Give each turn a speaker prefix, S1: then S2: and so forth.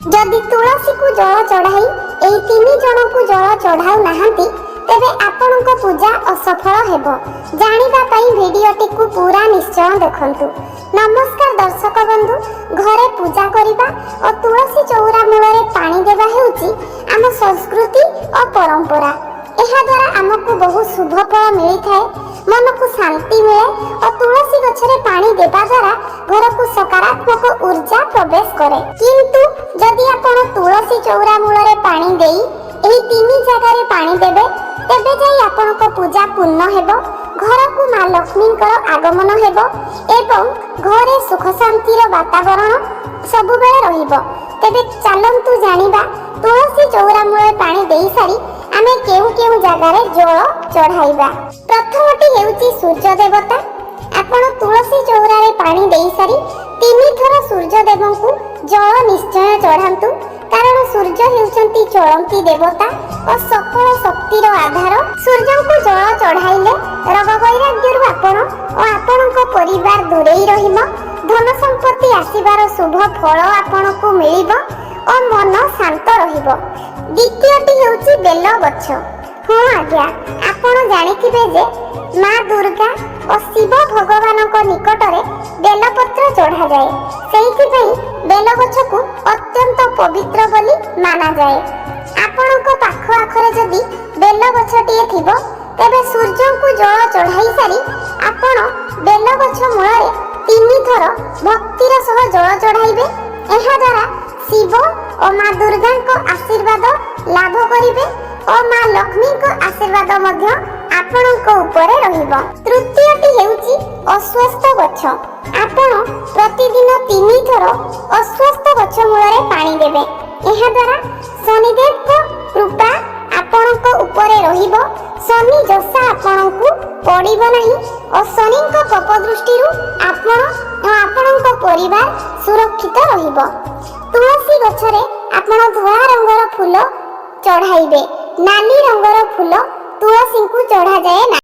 S1: जदि तुलसी को जल चढ़ाई एही 3 जन को जल चढ़ाऊ नाहंती तेबे आपनक पूजा असफल हेबो। जानिबा पई भिडियोटी को पूरा निश्चय देखंतु। नमस्कार दर्शक बंधु, घरे पूजा करिबा और तुलसी चौरा मूलरे पानी देबा हेउची आम संस्कृति और परंपरा। एहा द्वारा आमको बहुत शुभ फल मिली थाए, मन को शांति मिले और तुलसी गछरे पानी देबा द्वारा घर को सकारात्मक ऊर्जा प्रवेश करे। किंतु जदि आपण तुलसी चौरा मूलरे पानी देई एही 3 जगह पानी देबे तेबे जाई आपनक पूजा पूर्ण हेबो, घर को मां लक्ष्मींकर आगमन हेबो एवं घरे सुख शांतिर वातावरण सब बेले रहिबो। तेबे चलंतु जानिबा तुलसी चौरा मूलरे पानी देई सारी आमे केउ जगार जल चढ़ाइबा। प्रथमटी हेउची सूर्य देवता। आपण तुलसी चौरा रे पानी देई सारी 3 थर सूर्य देवंकु जल निश्चय चढ़ांतु, कारण सूर्य हेउचंती चलंती देवता और सकल शक्तिर आधार। सूर्यंकु जल चढ़ाइले रोग वैराग्यरु आपण और आपणक परिवार दूरेई रहिबो, धन संपत्ति आसीबार शुभ फल आपणकु मिलिबो और मन शांत रहिबो। द्वितीयटी हेउची बेल गछ। हाँ आज्ञा, आपण जानिथिबे जे मां दुर्गा और शिव भगवानक निकटरे बेलपत्र चढ़ा जाए, सेहिथि पई बेल गछकु अत्यंत पवित्र बोली माना जाए। आपणक पाख आखरे जदि बेल गछटिए थिबो तेबे सूर्यंकु जल चढ़ाई सारी आपण बेल गछ मूलरे 3 थर भक्तिर सह जल चढ़ाइबे। एहा द्वारा शिव और मां दुर्गा को आशीर्वाद लाभ करिवे और मां लक्ष्मी को आशीर्वाद मध्य आपणक ऊपर रहिबो। तृतीयटी हेउची अश्वस्थ गछ। आपण प्रतिदिन 3 थर अश्वस्थ गछ मूलरे पानी देबे। एहा द्वारा शनिदेव को कृपा आपणक ऊपर रहिबो, शनि जसा आपणकु पड़िबो नाही और शनि को कोप दृष्टि आपण और आपणक परिवार सुरक्षित रहिबो। तुलसी गछरे आपण धोला रंगर फूल चढ़ाइबे, नाली रंगर फूल तुलसी को चढ़ा जाए ना।